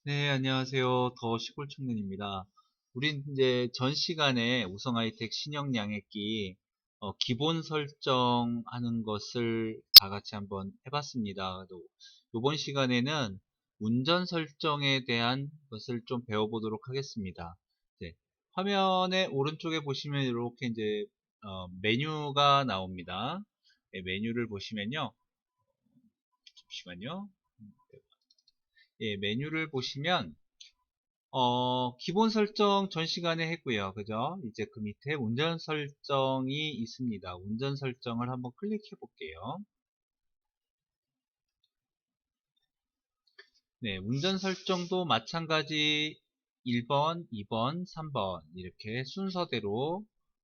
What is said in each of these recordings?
네, 안녕하세요. 더 시골청년입니다. 우린 이제 전 시간에 우성 하이텍 신형 양액기 기본 설정하는 것을 다 같이 한번 해봤습니다. 이번 시간에는 운전 설정에 대한 것을 좀 배워보도록 하겠습니다. 네, 화면의 오른쪽에 보시면 이렇게 이제 메뉴가 나옵니다. 네, 메뉴를 보시면요. 잠시만요. 예, 메뉴를 보시면 기본 설정 전 시간에 했고요. 그죠? 이제 그 밑에 운전 설정이 있습니다. 운전 설정을 한번 클릭해 볼게요. 네, 운전 설정도 마찬가지 1번, 2번, 3번 이렇게 순서대로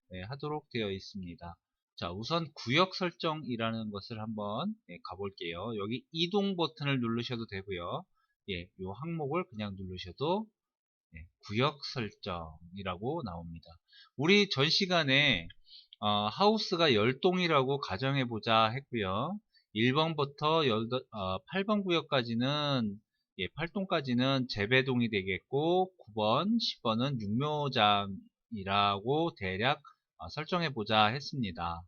네, 하도록 되어 있습니다. 자, 우선 구역 설정이라는 것을 한번 가볼게요. 여기 이동 버튼을 누르셔도 되고요. 예, 요 항목을 그냥 누르셔도 구역 설정이라고 나옵니다. 우리 전 시간에 하우스가 10동이라고 가정해보자 했고요. 1번부터 8번 구역까지는 8동까지는 재배동이 되겠고 9번, 10번은 육묘장이라고 대략 설정해보자 했습니다.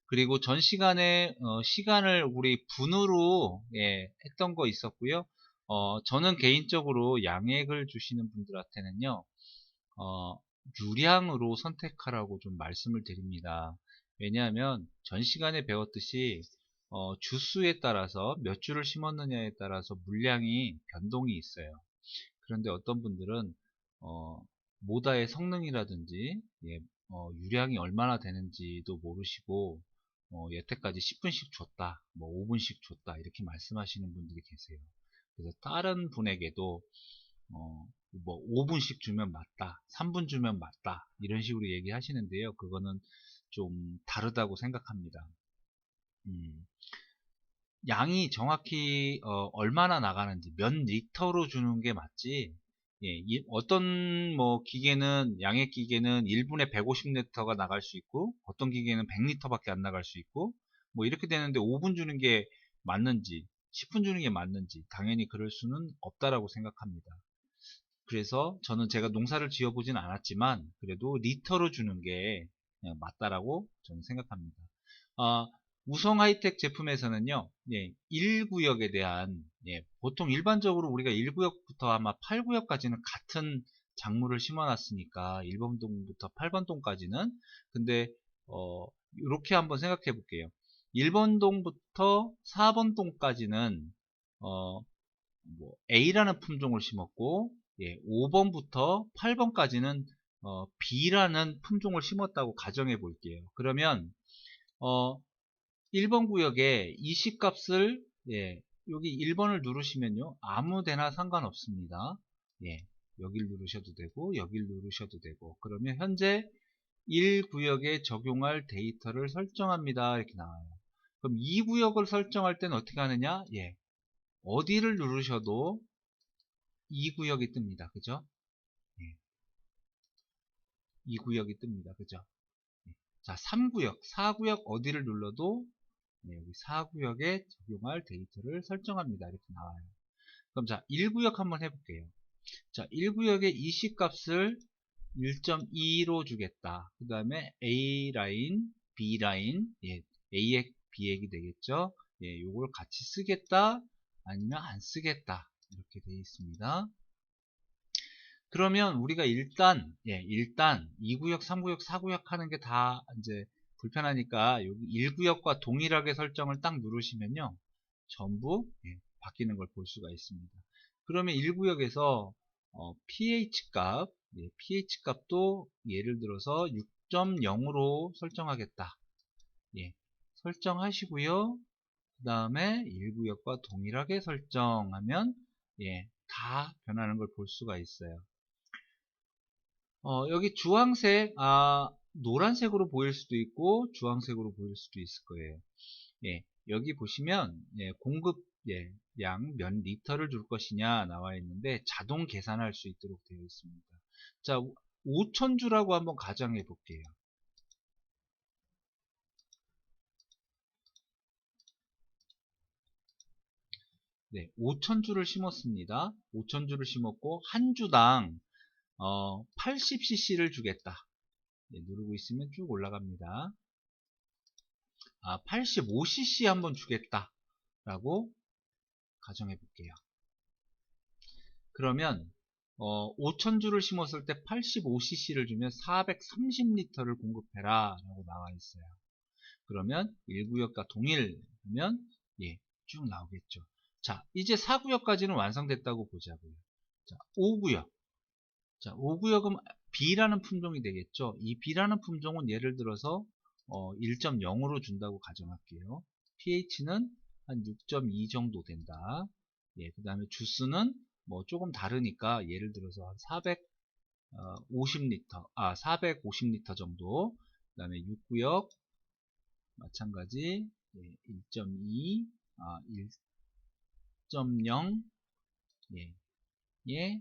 그리고 전 시간에 시간을 우리 분으로 했던 거 있었고요. 저는 개인적으로 양액을 주시는 분들한테는요, 어, 유량으로 선택하라고 좀 말씀을 드립니다. 왜냐하면 전 시간에 배웠듯이 주수에 따라서 몇 주를 심었느냐에 따라서 물량이 변동이 있어요. 그런데 어떤 분들은 어, 모다의 성능이라든지 유량이 얼마나 되는지도 모르시고 여태까지 10분씩 줬다, 뭐 5분씩 줬다 이렇게 말씀하시는 분들이 계세요. 그래서 다른 분에게도 뭐 5분씩 주면 맞다, 3분 주면 맞다 이런 식으로 얘기하시는데요. 그거는 좀 다르다고 생각합니다. 음, 양이 정확히 얼마나 나가는지 몇 리터로 주는 게 맞지. 예, 어떤 뭐 기계는 양액 기계는 1분에 150리터가 나갈 수 있고 어떤 기계는 100리터밖에 안 나갈 수 있고 뭐 이렇게 되는데 5분 주는 게 맞는지 10분 주는 게 맞는지 당연히 그럴 수는 없다라고 생각합니다. 그래서 저는 제가 농사를 지어보진 않았지만 그래도 리터로 주는 게 맞다라고 저는 생각합니다. 아, 우성 하이텍 제품에서는요, 1구역에 대한, 보통 일반적으로 우리가 1구역부터 아마 8구역까지는 같은 작물을 심어놨으니까 1번동부터 8번동까지는 근데 이렇게 한번 생각해 볼게요. 1번동부터 4번동까지는 뭐 A라는 품종을 심었고 5번부터 8번까지는 B라는 품종을 심었다고 가정해 볼게요. 그러면 어, 1번 구역에 이시값을 여기 1번을 누르시면요. 아무 데나 상관없습니다. 예, 여길 누르셔도 되고 여길 누르셔도 되고 그러면 현재 1구역에 적용할 데이터를 설정합니다. 이렇게 나와요. 그럼 2구역을 설정할 때는 어떻게 하느냐? 어디를 누르셔도 2구역이 뜹니다. 그죠? 예, 2구역이 뜹니다. 그죠? 예. 자, 3구역, 4구역 어디를 눌러도 여기 4구역에 적용할 데이터를 설정합니다. 이렇게 나와요. 그럼 자, 1구역 한번 해볼게요. 자, 1구역의 이시값을 1.2로 주겠다. 그 다음에 A 라인, B 라인, A액, B액이 되겠죠. 요걸 같이 쓰겠다, 아니면 안 쓰겠다. 이렇게 되어 있습니다. 그러면 우리가 일단 2구역, 3구역, 4구역 하는 게 다 이제 불편하니까 여기 1구역과 동일하게 설정을 딱 누르시면요. 전부 바뀌는 걸 볼 수가 있습니다. 그러면 1구역에서 pH 값, pH 값도 예를 들어서 6.0으로 설정하겠다. 설정하시고요. 그 다음에 1구역과 동일하게 설정하면 다 변하는 걸 볼 수가 있어요. 여기 주황색, 노란색으로 보일 수도 있고, 주황색으로 보일 수도 있을 거예요. 여기 보시면, 공급, 양 몇 리터를 줄 것이냐 나와 있는데, 자동 계산할 수 있도록 되어 있습니다. 자, 5,000주라고 한번 가정해 볼게요. 네, 5,000주를 심었습니다. 5,000주를 심었고 한 주당 80cc를 주겠다. 네, 누르고 있으면 쭉 올라갑니다. 85cc 한번 주겠다 라고 가정해 볼게요. 그러면 5,000주를 심었을 때 85cc를 주면 430리터를 공급해라 라고 나와 있어요. 그러면 1구역과 동일하면 예, 쭉 나오겠죠. 자, 이제 4구역까지는 완성됐다고 보자고요. 자, 5구역. 자, 5구역은 B라는 품종이 되겠죠. 이 B라는 품종은 예를 들어서 1.0으로 준다고 가정할게요. pH는 한 6.2 정도 된다. 예, 그 다음에 주스는 뭐 조금 다르니까 예를 들어서 한 450리터, 450리터 정도. 그 다음에 6구역 마찬가지 1.2, 1.0, 예, 예,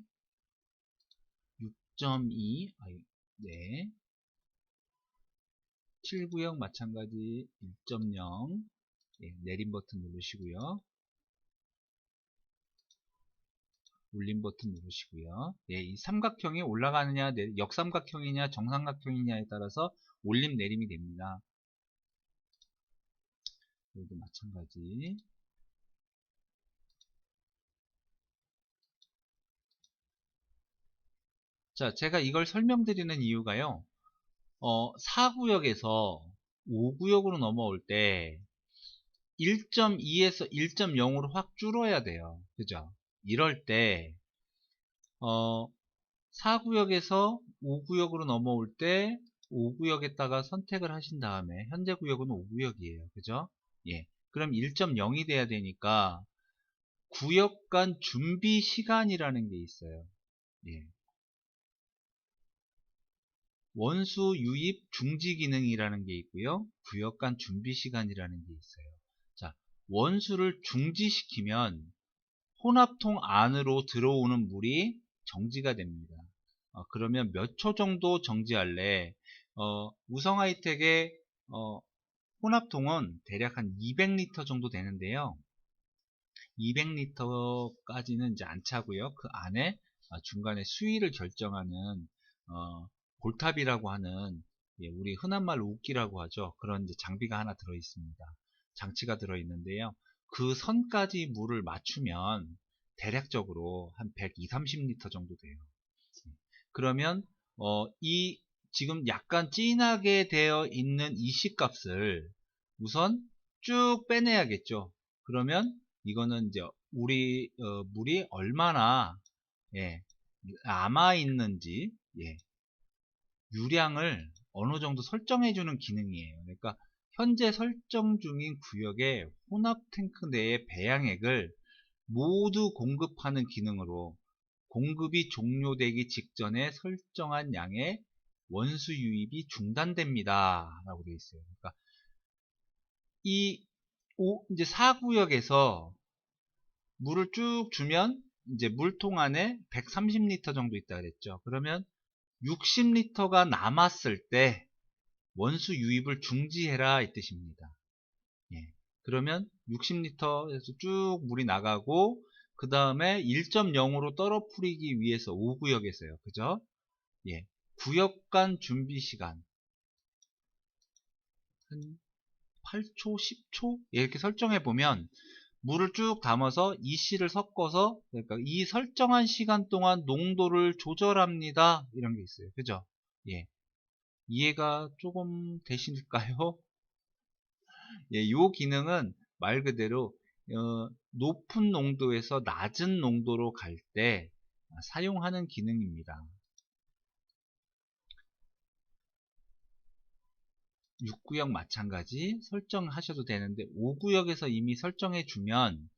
6.2, 네, 7구역 마찬가지 1.0, 예, 내림 버튼 누르시고요. 올림 버튼 누르시고요. 예, 이 삼각형이 올라가느냐, 역삼각형이냐, 정삼각형이냐에 따라서 올림 내림이 됩니다. 여기도 마찬가지. 자, 제가 이걸 설명드리는 이유가요. 4구역에서 5구역으로 넘어올 때 1.2에서 1.0으로 확 줄어야 돼요. 그죠? 이럴 때 4구역에서 5구역으로 넘어올 때 5구역에다가 선택을 하신 다음에 현재 구역은 5구역이에요. 그죠? 예. 그럼 1.0이 돼야 되니까 구역 간 준비 시간이라는 게 있어요. 예. 원수 유입 중지 기능이라는 게 있고요. 구역 간 준비 시간이라는 게 있어요. 자, 원수를 중지시키면 혼합통 안으로 들어오는 물이 정지가 됩니다. 그러면 몇 초 정도 정지할래? 우성 하이텍의 혼합통은 대략 한 200리터 정도 되는데요. 200리터까지는 이제 안 차고요. 그 안에 중간에 수위를 결정하는 볼탑이라고 하는, 예, 우리 흔한 말로 웃기라고 하죠. 그런 이제 장비가 하나 들어 있습니다. 장치가 들어 있는데요. 그 선까지 물을 맞추면 대략적으로 한 120, 30리터 정도 돼요. 그러면 이 지금 약간 진하게 되어 있는 이 C값을 우선 쭉 빼내야겠죠. 그러면 이거는 이제 우리 물이 얼마나, 예, 남아 있는지, 예, 유량을 어느 정도 설정해 주는 기능이에요. 그러니까 현재 설정 중인 구역의 혼합 탱크 내의 배양액을 모두 공급하는 기능으로 공급이 종료되기 직전에 설정한 양의 원수 유입이 중단됩니다 라고 되어 있어요. 그러니까 이제 4구역에서 물을 쭉 주면 이제 물통 안에 130리터 정도 있다 그랬죠. 그러면 60리터가 남았을 때 원수 유입을 중지해라 이 뜻입니다. 예. 그러면 60리터에서 쭉 물이 나가고 그 다음에 1.0으로 떨어뜨리기 위해서 5구역에서요. 그죠? 예. 구역 간 준비 시간 한 8초, 10초 이렇게 설정해 보면 물을 쭉 담아서 EC를 섞어서, 그러니까 이 설정한 시간 동안 농도를 조절합니다. 이런 게 있어요. 그죠? 예. 이해가 조금 되실까요? 예, 요 기능은 말 그대로 높은 농도에서 낮은 농도로 갈 때 사용하는 기능입니다. 6구역 마찬가지 설정하셔도 되는데 5구역에서 이미 설정해 주면,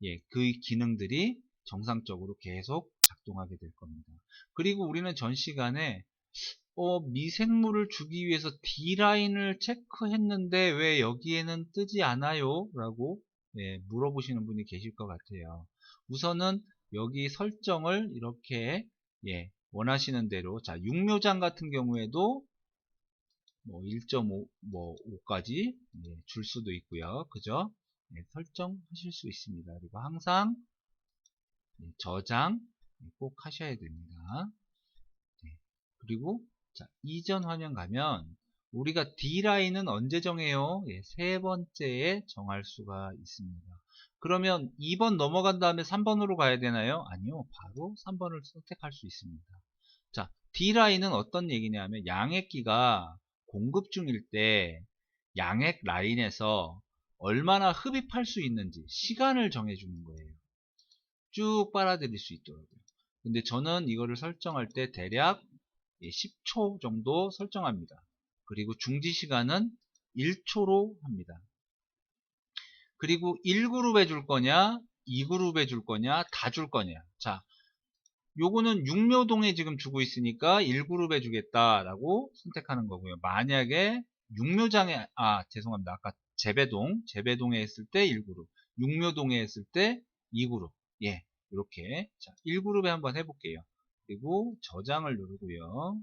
예, 그 기능들이 정상적으로 계속 작동하게 될 겁니다. 그리고 우리는 전 시간에 미생물을 주기 위해서 D라인을 체크했는데 왜 여기에는 뜨지 않아요? 라고, 예, 물어보시는 분이 계실 것 같아요. 우선은 여기 설정을 이렇게, 예, 원하시는 대로, 자, 육묘장 같은 경우에도 뭐 1.5, 뭐 5까지 줄 수도 있고요. 그죠? 설정하실 수 있습니다. 그리고 항상 저장 꼭 하셔야 됩니다. 그리고 자, 이전 화면 가면 우리가 D라인은 언제 정해요? 세 번째에 정할 수가 있습니다. 그러면 2번 넘어간 다음에 3번으로 가야 되나요? 아니요. 바로 3번을 선택할 수 있습니다. 자, D라인은 어떤 얘기냐면 양액기가 공급 중일 때 양액 라인에서 얼마나 흡입할 수 있는지 시간을 정해주는 거예요. 쭉 빨아들일 수 있도록요. 근데 저는 이거를 설정할 때 대략 10초 정도 설정합니다. 그리고 중지 시간은 1초로 합니다. 그리고 1그룹 해줄 거냐, 2그룹 해줄 거냐, 다 줄 거냐. 자, 요거는 육묘동에 지금 주고 있으니까 1그룹 해주겠다라고 선택하는 거고요. 만약에 육묘장에, 죄송합니다. 아까 재배동에 했을 때 1그룹, 육묘동에 했을 때 2그룹. 예, 이렇게. 자, 1그룹에 한번 해볼게요. 그리고 저장을 누르고요.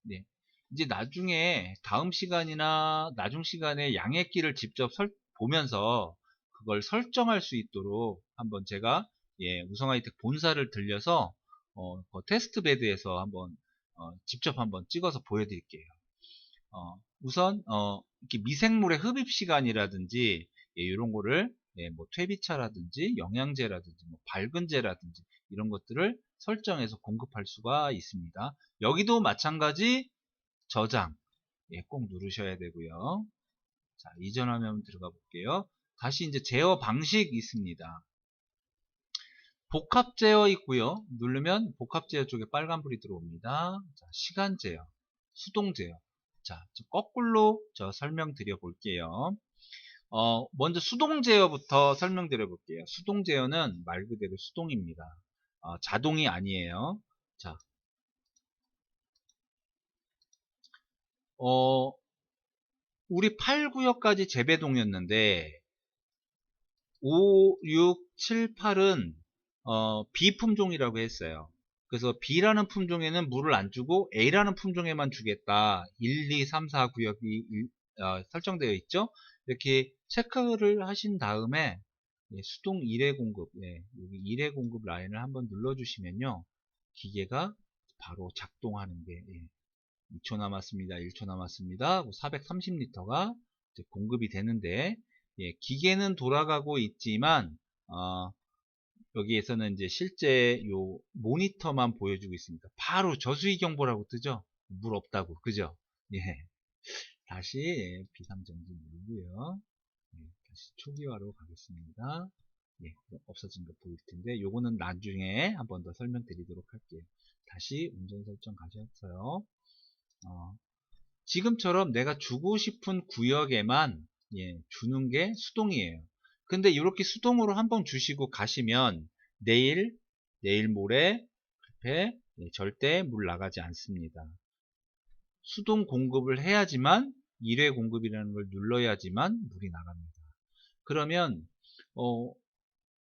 네. 이제 나중에 다음 시간이나 나중 시간에 양액기를 직접 보면서 그걸 설정할 수 있도록 한번 제가 우성하이텍 본사를 들려서 그 테스트 베드에서 한번 직접 한번 찍어서 보여드릴게요. 우선 이렇게 미생물의 흡입 시간이라든지 이런 거를 뭐 퇴비차라든지 영양제라든지 뭐 밝은제라든지 이런 것들을 설정해서 공급할 수가 있습니다. 여기도 마찬가지 저장 꼭 누르셔야 되고요. 자, 이전 화면 들어가 볼게요. 다시 이제 제어 방식 있습니다. 복합 제어 있고요. 누르면 복합 제어 쪽에 빨간불이 들어옵니다. 자, 시간 제어, 수동 제어. 자, 거꾸로 설명드려 볼게요. 먼저 수동 제어부터 설명드려 볼게요. 수동 제어는 말 그대로 수동입니다. 자동이 아니에요. 자, 우리 8구역까지 재배동이었는데 5, 6, 7, 8은 B품종이라고 했어요. 그래서 B라는 품종에는 물을 안 주고 A라는 품종에만 주겠다. 1, 2, 3, 4 구역이 설정되어 있죠. 이렇게 체크를 하신 다음에 수동 1회 공급, 여기 1회 공급 라인을 한번 눌러주시면요. 기계가 바로 작동하는 게 2초 남았습니다. 1초 남았습니다. 430리터가 공급이 되는데 기계는 돌아가고 있지만 여기에서는 이제 실제 요 모니터만 보여주고 있습니다. 바로 저수위 경보라고 뜨죠. 물 없다고, 그죠? 예. 다시 비상정지 누르고요. 다시 초기화로 가겠습니다. 예, 없어진 거 보일 텐데 요거는 나중에 한 번 더 설명드리도록 할게요. 다시 운전 설정 가셨어요. 지금처럼 내가 주고 싶은 구역에만 주는 게 수동이에요. 근데 이렇게 수동으로 한번 주시고 가시면 내일 모레 급해 절대 물 나가지 않습니다. 수동 공급을 해야지만 1회 공급이라는 걸 눌러야지만 물이 나갑니다. 그러면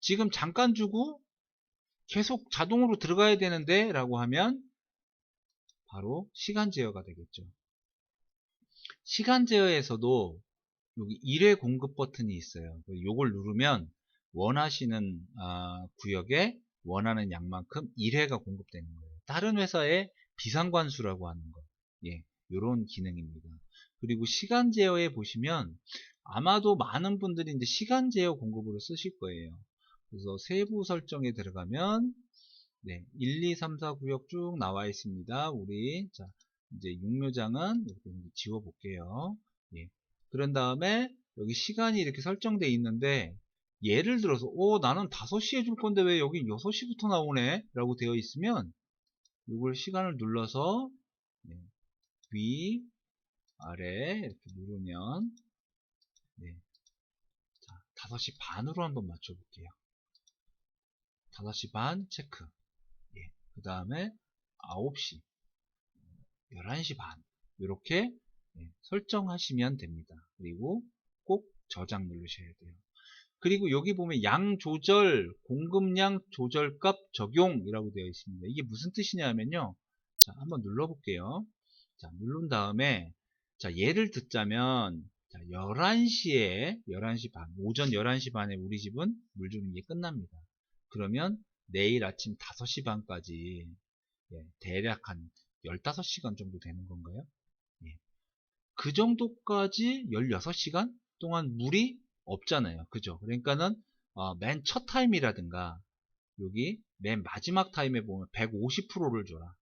지금 잠깐 주고 계속 자동으로 들어가야 되는데 라고 하면 바로 시간 제어가 되겠죠. 시간 제어에서도 여기 1회 공급 버튼이 있어요. 이걸 누르면 원하시는 구역에 원하는 양만큼 1회가 공급되는 거예요. 다른 회사의 비상관수라고 하는 거. 이런 기능입니다. 그리고 시간 제어에 보시면 아마도 많은 분들이 이제 시간 제어 공급으로 쓰실 거예요. 그래서 세부 설정에 들어가면 1, 2, 3, 4 구역 쭉 나와 있습니다. 우리 자 이제 육묘장은 이렇게 지워 볼게요. 그런 다음에 여기 시간이 이렇게 설정되어 있는데 예를 들어서 나는 5시에 줄 건데 왜 여기 6시부터 나오네 라고 되어 있으면 이걸 시간을 눌러서 위 아래 이렇게 누르면 자, 5시 반으로 한번 맞춰 볼게요. 5시 반 체크. 그 다음에 9시 11시 반 이렇게 설정하시면 됩니다. 그리고 꼭 저장 누르셔야 돼요. 그리고 여기 보면 양 조절, 공급량 조절값 적용이라고 되어 있습니다. 이게 무슨 뜻이냐면요. 자, 한번 눌러볼게요. 자, 누른 다음에 자, 예를 듣자면 자, 11시 반, 오전 11시 반에 우리 집은 물 주는 게 끝납니다. 그러면 내일 아침 5시 반까지 대략 한 15시간 정도 되는 건가요? 예. 그 정도까지 16시간 동안 물이 없잖아요. 그죠? 그러니까는 맨 첫 타임이라든가 여기 맨 마지막 타임에 보면 150%를 줘라.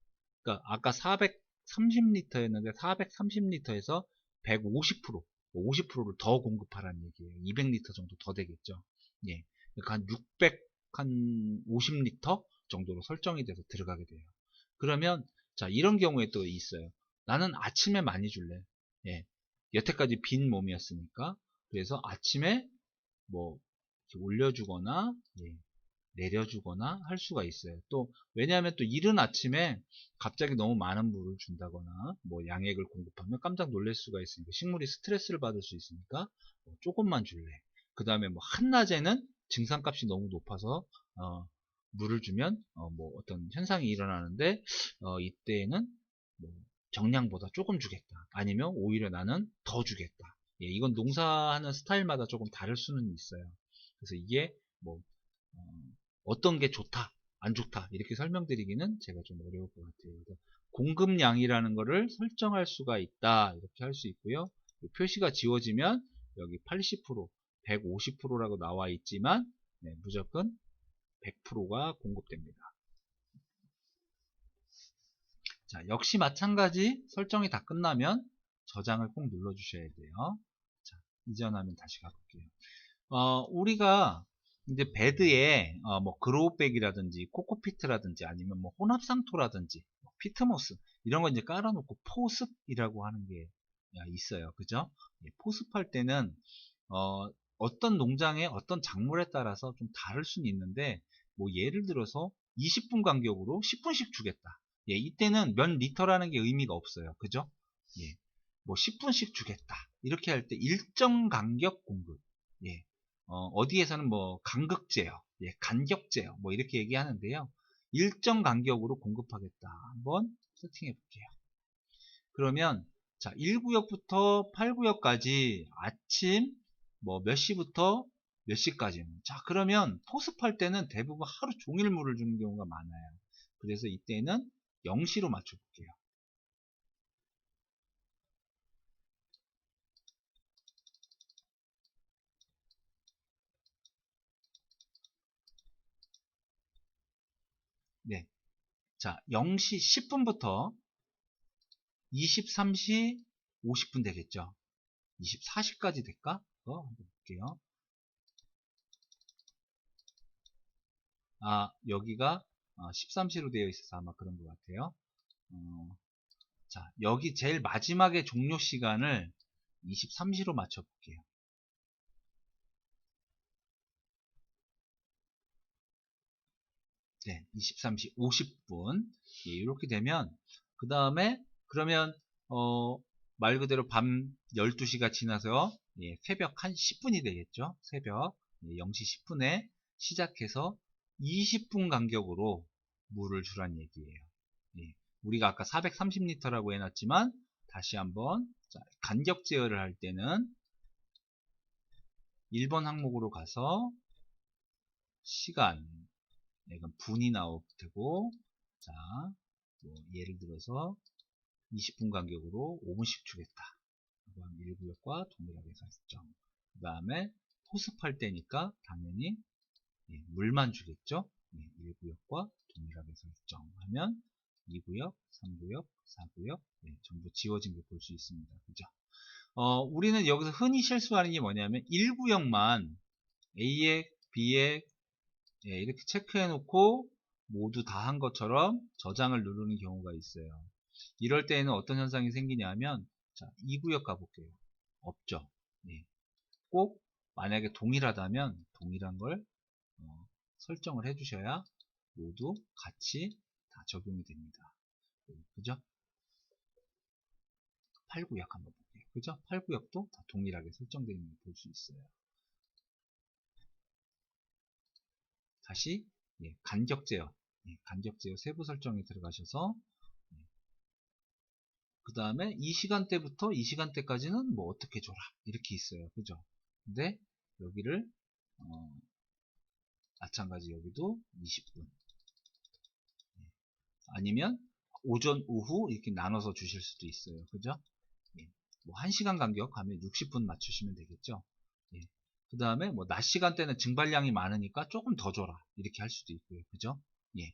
그러니까 아까 430리터였는데 430리터에서 150%, 50%를 더 공급하라는 얘기예요. 200리터 정도 더 되겠죠. 예. 그러니까 한 600, 한 50리터 정도로 설정이 돼서 들어가게 돼요. 그러면 자, 이런 경우에 또 있어요. 나는 아침에 많이 줄래. 예. 여태까지 빈 몸이었으니까. 그래서 아침에 뭐 이렇게 올려주거나 예, 내려주거나 할 수가 있어요. 또 왜냐하면 또 이른 아침에 갑자기 너무 많은 물을 준다거나 뭐 양액을 공급하면 깜짝 놀랄 수가 있으니까 식물이 스트레스를 받을 수 있으니까 뭐 조금만 줄래. 그 다음에 뭐 한낮에는 증산값이 너무 높아서 물을 주면 뭐 어떤 현상이 일어나는데 이때에는 뭐 정량보다 조금 주겠다. 아니면 오히려 나는 더 주겠다. 예, 이건 농사하는 스타일마다 조금 다를 수는 있어요. 그래서 이게 뭐 어떤 게 좋다, 안 좋다 이렇게 설명드리기는 제가 좀 어려울 것 같아요. 그래서 공급량이라는 거를 설정할 수가 있다 이렇게 할 수 있고요. 표시가 지워지면 여기 80%, 150%라고 나와 있지만 무조건 100%가 공급됩니다. 자, 역시 마찬가지 설정이 다 끝나면 저장을 꼭 눌러 주셔야 돼요. 자, 이전하면 다시 가볼게요. 우리가 이제 베드에 뭐 그로우백이라든지 코코피트라든지 아니면 뭐 혼합상토라든지 뭐 피트모스 이런 거 이제 깔아놓고 포습이라고 하는 게 있어요. 그죠? 포습할 때는 어떤 농장의 어떤 작물에 따라서 좀 다를 수는 있는데 뭐 예를 들어서 20분 간격으로 10분씩 주겠다. 예, 이때는 몇 리터라는 게 의미가 없어요. 그죠? 예, 뭐 10분씩 주겠다. 이렇게 할 때 일정 간격 공급. 예, 어디에서는 뭐 간극제어, 예, 간격제어 뭐 이렇게 얘기하는데요. 일정 간격으로 공급하겠다. 한번 세팅해 볼게요. 그러면 자, 1구역부터 8구역까지 아침 뭐 몇 시부터 몇 시까지. 자, 그러면 포습할 때는 대부분 하루 종일 물을 주는 경우가 많아요. 그래서 이때는 0시로 맞춰 볼게요. 네. 자, 0시 10분부터 23시 50분 되겠죠. 24시까지 될까? 한번 볼게요. 여기가 13시로 되어 있어서 아마 그런 것 같아요. 자, 여기 제일 마지막에 종료 시간을 23시로 맞춰 볼게요. 네, 23시 50분. 예, 이렇게 되면 그 다음에 그러면 말 그대로 밤 12시가 지나서 새벽 한 10분이 되겠죠. 새벽 0시 10분에 시작해서 20분 간격으로 물을 주란 얘기예요. 예, 우리가 아까 430리터라고 해놨지만 다시 한번 간격 제어를 할 때는 1번 항목으로 가서 시간, 이건 분이 나올 테고, 자, 뭐 예를 들어서 20분 간격으로 5분씩 주겠다. 그럼 1구역과 동일하게 설정. 그 다음에 포습할 때니까 당연히 물만 주겠죠. 1구역과 동일하게 설정하면 2구역, 3구역, 4구역 전부 지워진 걸 볼 수 있습니다. 그죠? 우리는 여기서 흔히 실수하는 게 뭐냐면 1구역만 A액, B액 이렇게 체크해 놓고 모두 다 한 것처럼 저장을 누르는 경우가 있어요. 이럴 때에는 어떤 현상이 생기냐면 자, 2구역 가볼게요. 없죠. 꼭 만약에 동일하다면 동일한 걸 설정을 해 주셔야 모두 같이 다 적용이 됩니다. 그죠? 8구역 한번 볼게요. 그죠? 8구역도 다 동일하게 설정되어 있는 걸 볼 수 있어요. 다시 간격 제어, 간격 제어 세부 설정에 들어가셔서 그 다음에 이 시간대부터 이 시간대까지는 뭐 어떻게 줘라 이렇게 있어요. 그죠? 근데 여기를 마찬가지 여기도 20분 아니면 오전 오후 이렇게 나눠서 주실 수도 있어요. 그죠? 예. 뭐 1시간 간격 하면 60분 맞추시면 되겠죠. 예. 그 다음에 뭐 낮 시간대는 증발량이 많으니까 조금 더 줘라 이렇게 할 수도 있고요. 그죠? 예.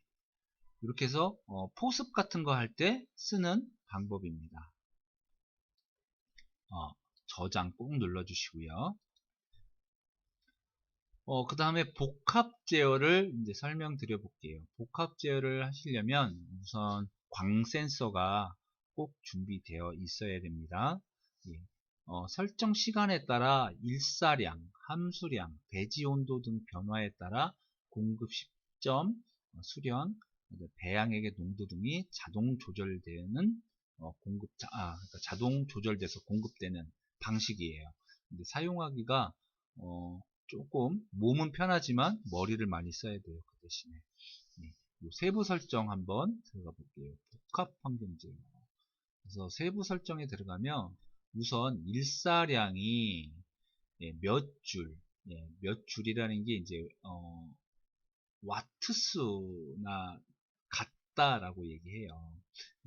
이렇게 해서 포습 같은 거 할 때 쓰는 방법입니다. 저장 꼭 눌러주시고요. 그 다음에 복합 제어를 이제 설명드려 볼게요. 복합 제어를 하시려면 우선 광 센서가 꼭 준비되어 있어야 됩니다. 예. 설정 시간에 따라 일사량, 함수량, 배지 온도 등 변화에 따라 공급 시점, 수량, 배양액의 농도 등이 자동 조절되는 그러니까 자동 조절돼서 공급되는 방식이에요. 근데 사용하기가 조금 몸은 편하지만 머리를 많이 써야 돼요. 그 대신에 세부 설정 한번 들어가 볼게요. 복합 환경제어. 그래서 세부 설정에 들어가면 우선 일사량이 몇 줄, 몇 줄이라는 게 이제 와트수나 같다라고 얘기해요.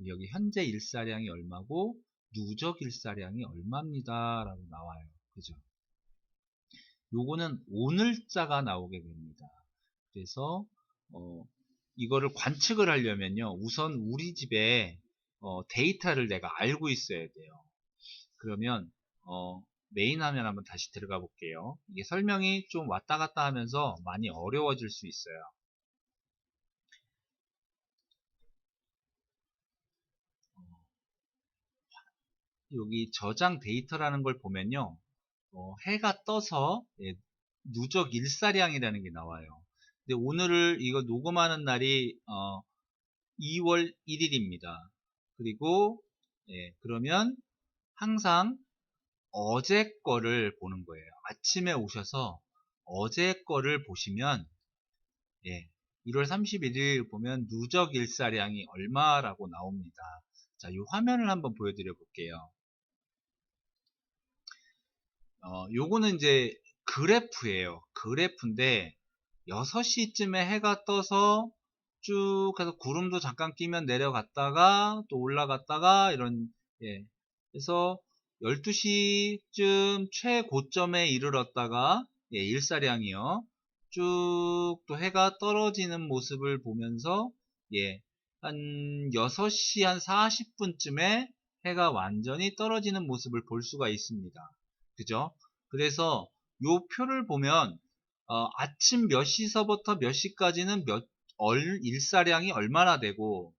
여기 현재 일사량이 얼마고 누적 일사량이 얼마입니다 라고 나와요. 그죠? 요거는 오늘자가 나오게 됩니다. 그래서 이거를 관측을 하려면요 우선 우리 집에 데이터를 내가 알고 있어야 돼요. 그러면 메인 화면 한번 다시 들어가 볼게요. 이게 설명이 좀 왔다 갔다 하면서 많이 어려워질 수 있어요. 여기 저장 데이터라는 걸 보면요 해가 떠서 누적 일사량이라는 게 나와요. 근데 오늘을 이거 녹음하는 날이 2월 1일입니다. 그리고 그러면 항상 어제 거를 보는 거예요. 아침에 오셔서 어제 거를 보시면 1월 31일 보면 누적 일사량이 얼마라고 나옵니다. 자, 이 화면을 한번 보여드려 볼게요. 요거는 이제 그래프예요. 그래프인데 6시쯤에 해가 떠서 쭉 해서 구름도 잠깐 끼면 내려갔다가 또 올라갔다가 이런 그래서 12시쯤 최고점에 이르렀다가 일사량이요. 쭉 또 해가 떨어지는 모습을 보면서 한 6시 한 40분쯤에 해가 완전히 떨어지는 모습을 볼 수가 있습니다. 그죠? 그래서 요 표를 보면 아침 몇 시서부터 몇 시까지는 일사량이 얼마나 되고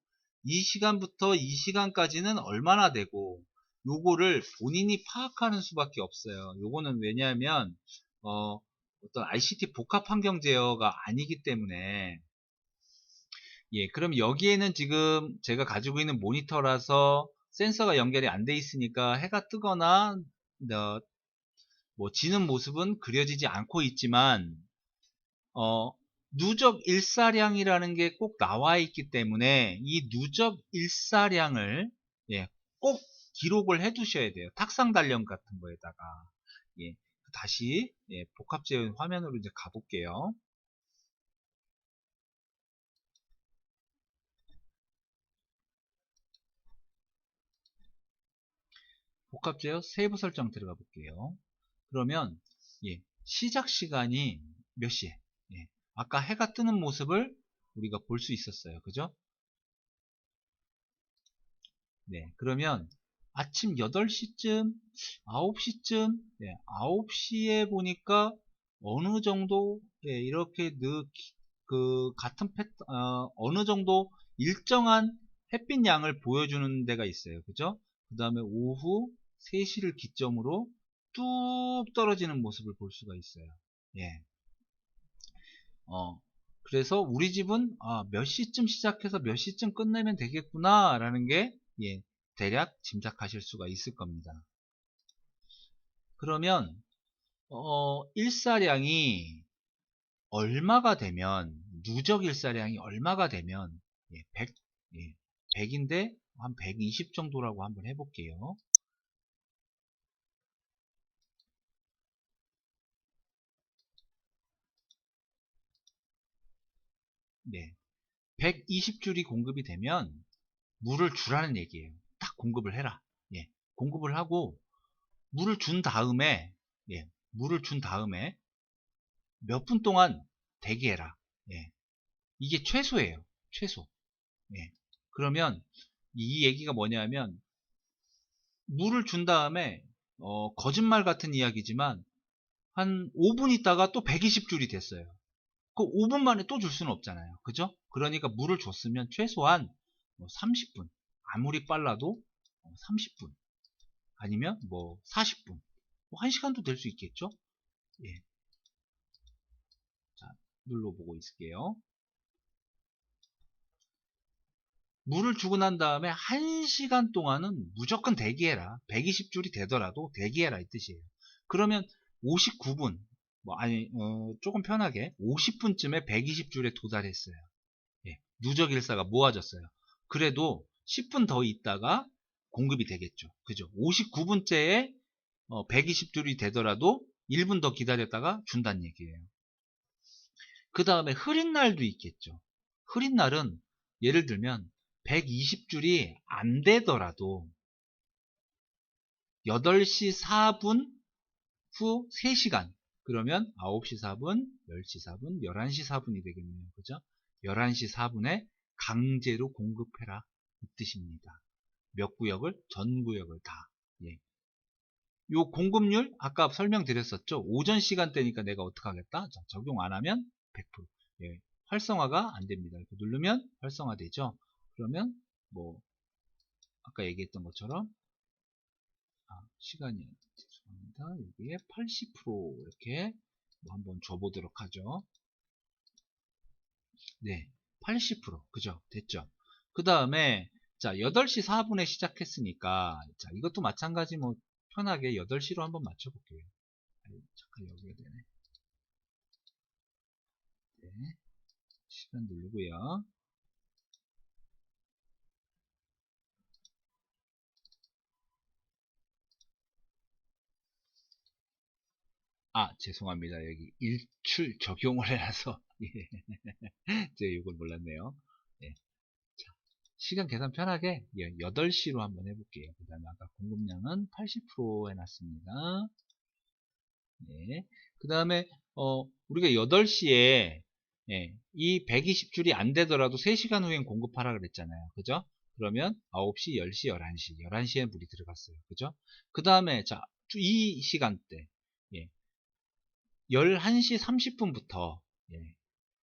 이 시간부터 이 시간까지는 얼마나 되고 요거를 본인이 파악하는 수밖에 없어요. 요거는 왜냐하면 어떤 ICT 복합 환경 제어가 아니기 때문에 그럼 여기에는 지금 제가 가지고 있는 모니터라서 센서가 연결이 안 돼 있으니까 해가 뜨거나 뭐 지는 모습은 그려지지 않고 있지만 누적 일사량이라는 게 꼭 나와 있기 때문에 이 누적 일사량을 꼭 기록을 해 두셔야 돼요. 탁상 달력 같은 거에다가 다시 복합 제어 화면으로 이제 가볼게요. 복합 제어 세부 설정 들어가 볼게요. 그러면 시작 시간이 몇 시에 아까 해가 뜨는 모습을 우리가 볼 수 있었어요. 그죠? 그러면 아침 8시쯤 9시쯤 9시에 보니까 어느 정도 이렇게 같은 어느 정도 일정한 햇빛 양을 보여주는 데가 있어요. 그죠? 그 다음에 오후 3시를 기점으로 뚝 떨어지는 모습을 볼 수가 있어요. 그래서 우리 집은 몇 시쯤 시작해서 몇 시쯤 끝내면 되겠구나 라는 게 대략 짐작하실 수가 있을 겁니다. 그러면 일사량이 얼마가 되면 누적 일사량이 얼마가 되면 100, 100인데 한 120 정도라고 한번 해볼게요. 네. 120줄이 공급이 되면 물을 주라는 얘기예요. 딱 공급을 해라. 예. 공급을 하고 물을 준 다음에 예. 물을 준 다음에 몇 분 동안 대기해라. 예. 이게 최소예요. 최소. 예. 그러면 이 얘기가 뭐냐면 물을 준 다음에 거짓말 같은 이야기지만 한 5분 있다가 또 120줄이 됐어요. 그 5분 만에 또 줄 수는 없잖아요. 그죠? 그러니까 물을 줬으면 최소한 30분. 아무리 빨라도 30분. 아니면 40분. 1시간도 될 수 있겠죠? 예. 자, 눌러보고 있을게요. 물을 주고 난 다음에 1시간 동안은 무조건 대기해라. 120줄이 되더라도 대기해라 이 뜻이에요. 그러면 59분, 조금 편하게 50분쯤에 120줄에 도달했어요. 예, 누적 일사가 모아졌어요. 그래도 10분 더 있다가 공급이 되겠죠. 그죠? 59분째에 120줄이 되더라도 1분 더 기다렸다가 준다는 얘기예요. 그 다음에 흐린 날도 있겠죠. 흐린 날은 예를 들면 120줄이 안 되더라도 8시 4분 후 3시간 그러면 9시 4분, 10시 4분, 11시 4분이 되겠네요. 그죠? 11시 4분에 강제로 공급해라 이 뜻입니다. 몇 구역을? 전 구역을 다. 예. 요 공급률 아까 설명드렸었죠. 오전 시간대니까 내가 어떻게 하겠다? 자, 적용 안 하면 100%. 예. 활성화가 안 됩니다. 이렇게 누르면 활성화되죠. 그러면 아까 얘기했던 것처럼 시간이 죄송합니다. 여기에 80% 이렇게 한번 줘보도록 하죠. 네, 80% 그죠? 됐죠? 그 다음에 자 8시 4분에 시작했으니까 자 이것도 마찬가지 편하게 8시로 한번 맞춰볼게요. 잠깐 여기가 되네. 네, 시간 누르고요. 죄송합니다. 여기 일출 적용을 해놔서 제가 이걸 몰랐네요. 네. 자, 시간 계산 편하게 8시로 한번 해볼게요. 그 다음에 아까 공급량은 80% 해놨습니다. 네. 그 다음에 우리가 8시에 이 120줄이 안 되더라도 3시간 후엔 공급하라 그랬잖아요. 그죠? 그러면 9시, 10시, 11시 11시에 물이 들어갔어요. 그죠? 그 다음에 자, 이 시간대 11시 30분부터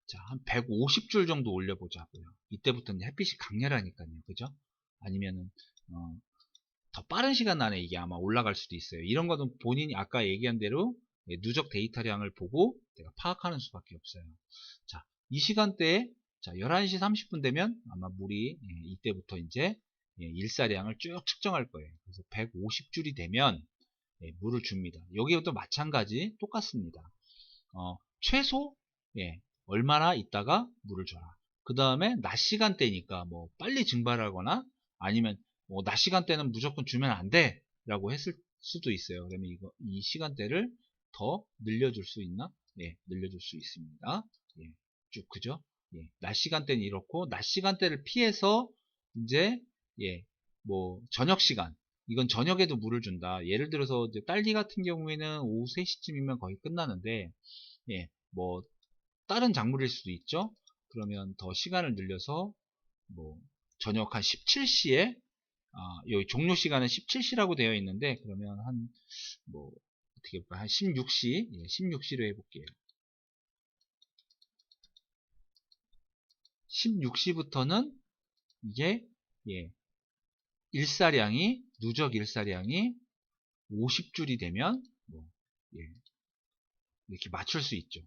자, 한 150줄 정도 올려보자고요. 이때부터는 햇빛이 강렬하니까요. 그죠? 아니면은 더 빠른 시간 안에 이게 아마 올라갈 수도 있어요. 이런 거는 본인이 아까 얘기한 대로 누적 데이터량을 보고 내가 파악하는 수밖에 없어요. 자, 이 시간대에 자, 11시 30분 되면 아마 물이 이때부터 이제 일사량을 쭉 측정할 거예요. 그래서 150줄이 되면 물을 줍니다. 여기도 마찬가지 똑같습니다. 최소 얼마나 있다가 물을 줘라. 그 다음에 낮 시간대니까 빨리 증발하거나 아니면 낮 시간대는 무조건 주면 안 돼 라고 했을 수도 있어요. 그러면 이 시간대를 더 늘려줄 수 있나? 늘려줄 수 있습니다. 쭉 그죠? 낮 시간대는 이렇고 낮 시간대를 피해서 이제 저녁 시간 이건 저녁에도 물을 준다. 예를 들어서 이제 딸기 같은 경우에는 오후 3시쯤이면 거의 끝나는데 다른 작물일 수도 있죠. 그러면 더 시간을 늘려서 저녁 한 17시에 여기 종료 시간은 17시라고 되어 있는데 그러면 어떻게 볼까요? 한 16시 16시로 해볼게요. 16시부터는 이게 누적 일사량이 50줄이 되면 이렇게 맞출 수 있죠.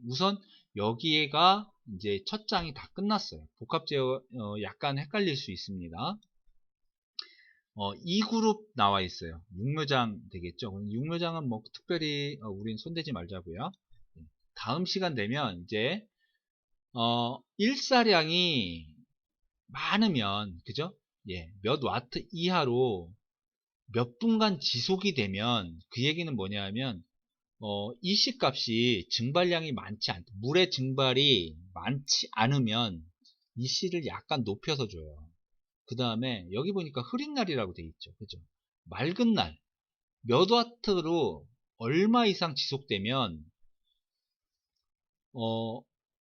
우선 여기에가 이제 첫 장이 다 끝났어요. 복합 제어 약간 헷갈릴 수 있습니다. 2그룹 나와 있어요. 육묘장 되겠죠. 육묘장은 특별히 우린 손대지 말자고요. 다음 시간 되면 이제 일사량이 많으면 그죠? 예, 몇 와트 이하로 몇 분간 지속이 되면 그 얘기는 뭐냐 하면 이시 값이 증발량이 많지 않다. 물의 증발이 많지 않으면 이시를 약간 높여서 줘요. 그 다음에 여기 보니까 흐린 날이라고 돼 있죠. 그죠? 맑은 날 몇 와트로 얼마 이상 지속되면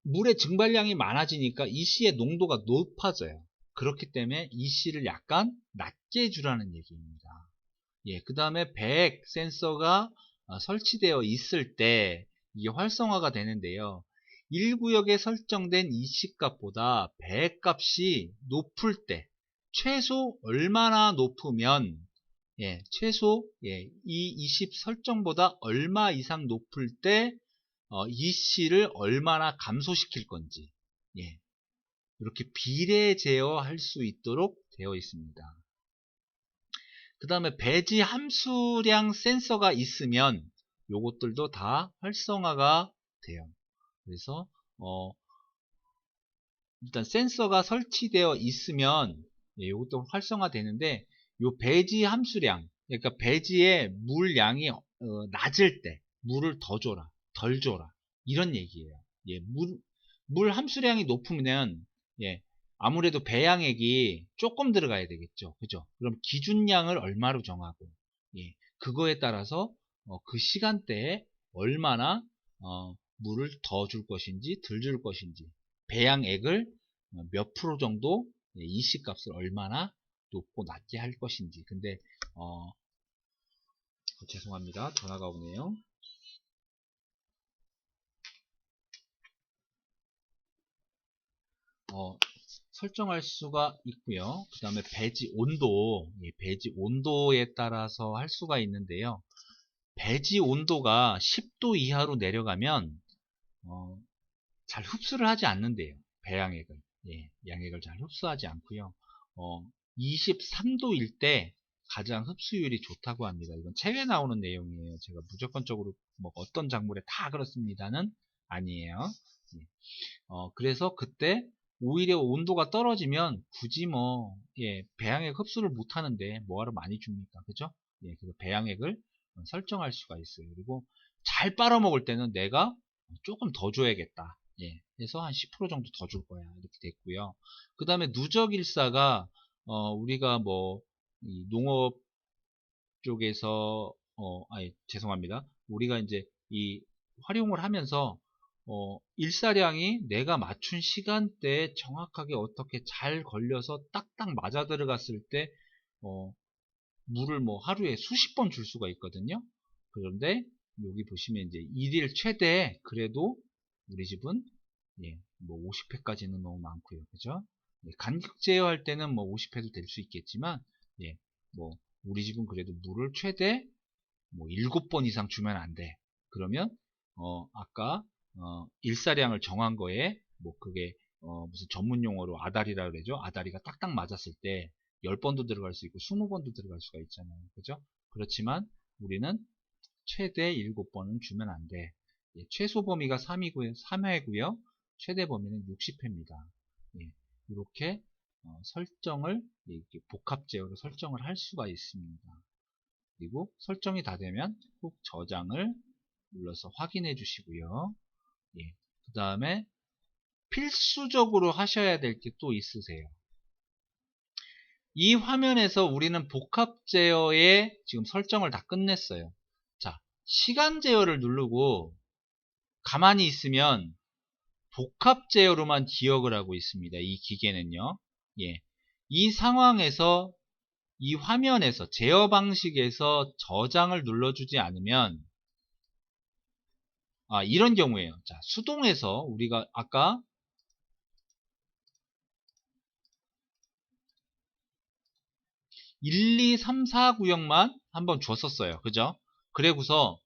물의 증발량이 많아지니까 이시의 농도가 높아져요. 그렇기 때문에 이시를 약간 낮게 주라는 얘기입니다. 예, 그 다음에 백 센서가 설치되어 있을 때 이게 활성화가 되는데요. 1구역에 설정된 이시값보다 백 값이 높을 때 최소 얼마나 높으면 예, 최소 예, 이 20 설정보다 얼마 이상 높을 때 이시를 얼마나 감소시킬 건지 예, 이렇게 비례 제어할 수 있도록 되어 있습니다. 그 다음에 배지 함수량 센서가 있으면 요것들도 다 활성화가 돼요. 그래서 일단 센서가 설치되어 있으면 예, 요것도 활성화 되는데 요 배지 함수량 그러니까 배지의 물량이 낮을 때 물을 더 줘라 덜 줘라 이런 얘기예요. 예, 물 함수량이 높으면 예, 아무래도 배양액이 조금 들어가야 되겠죠. 그죠? 그럼 기준량을 얼마로 정하고 예, 그거에 따라서 그 시간대에 얼마나 물을 더 줄 것인지 덜 줄 것인지 배양액을 몇 프로 정도 이시 값을 얼마나 높고 낮게 할 것인지. 근데 죄송합니다. 전화가 오네요. 설정할 수가 있고요. 그 다음에 배지 온도, 배지 온도에 따라서 할 수가 있는데요. 배지 온도가 10도 이하로 내려가면 잘 흡수를 하지 않는데요. 배양액을. 예, 양액을 잘 흡수하지 않고요. 23도일 때 가장 흡수율이 좋다고 합니다. 이건 책에 나오는 내용이에요. 제가 무조건적으로 뭐 어떤 작물에 다 그렇습니다는 아니에요. 예. 그래서 그때 오히려 온도가 떨어지면 굳이 뭐 예, 배양액 흡수를 못 하는데 뭐하러 많이 줍니까? 그죠? 예, 그래서 배양액을 설정할 수가 있어요. 그리고 잘 빨아먹을 때는 내가 조금 더 줘야겠다. 예, 그래서 한 10% 정도 더 줄 거야. 이렇게 됐고요. 그 다음에 누적일사가 우리가 뭐 농업 쪽에서 아니 죄송합니다. 우리가 이제 이 활용을 하면서 일사량이 내가 맞춘 시간대에 정확하게 어떻게 잘 걸려서 딱딱 맞아 들어갔을 때 물을 뭐 하루에 수십 번 줄 수가 있거든요. 그런데 여기 보시면 이제 일일 최대 그래도 우리 집은 예, 뭐 50회까지는 너무 많고요. 그죠? 예, 간격 제어할 때는 뭐 50회도 될 수 있겠지만 예, 뭐 우리 집은 그래도 물을 최대 뭐 7번 이상 주면 안 돼. 그러면 아까 일사량을 정한 거에 뭐 그게 무슨 전문 용어로 아다리라 그러죠. 아다리가 딱딱 맞았을 때 10번도 들어갈 수 있고 20번도 들어갈 수가 있잖아요. 그죠? 그렇지만 우리는 최대 7번은 주면 안 돼. 예, 최소 범위가 3회고요. 최대 범위는 60회입니다. 예, 이렇게 설정을 이렇게 복합 제어로 설정을 할 수가 있습니다. 그리고 설정이 다 되면 꼭 저장을 눌러서 확인해 주시고요. 예, 그 다음에 필수적으로 하셔야 될 게 또 있으세요. 이 화면에서 우리는 복합 제어에 지금 설정을 다 끝냈어요. 자, 시간 제어를 누르고 가만히 있으면 복합 제어로만 기억을 하고 있습니다. 이 기계는요. 예. 이 상황에서 이 화면에서 제어 방식에서 저장을 눌러주지 않으면 이런 경우에요. 자, 수동에서 우리가 아까 1, 2, 3, 4 구역만 한번 줬었어요. 그죠? 그래고서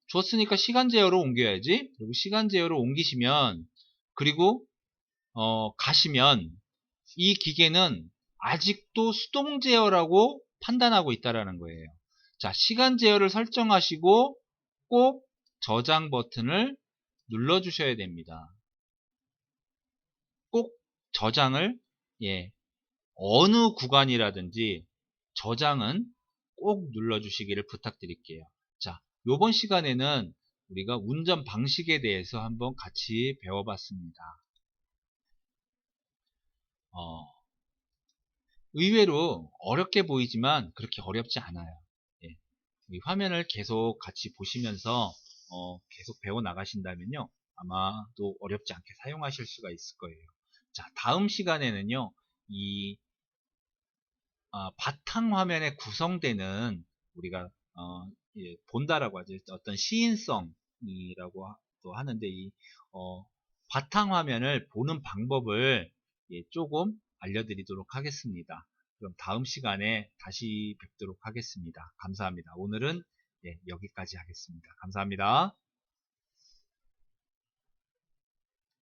줬으니까 시간 제어로 옮겨야지. 그리고 시간 제어로 옮기시면 그리고 가시면 이 기계는 아직도 수동 제어라고 판단하고 있다라는 거예요. 자, 시간 제어를 설정하시고 꼭 저장 버튼을 눌러 주셔야 됩니다. 꼭 저장을 예, 어느 구간이라든지 저장은 꼭 눌러주시기를 부탁드릴게요. 자, 요번 시간에는 우리가 운전 방식에 대해서 한번 같이 배워봤습니다. 어, 의외로 어렵게 보이지만 그렇게 어렵지 않아요. 예, 이 화면을 계속 같이 보시면서 계속 배워 나가신다면요, 아마 또 어렵지 않게 사용하실 수가 있을 거예요. 자, 다음 시간에는요, 이 바탕화면에 구성되는, 우리가 예, 본다라고 하죠. 어떤 시인성이라고 또 하는데, 이 바탕화면을 보는 방법을 예, 조금 알려드리도록 하겠습니다. 그럼 다음 시간에 다시 뵙도록 하겠습니다. 감사합니다. 오늘은 예, 여기까지 하겠습니다. 감사합니다.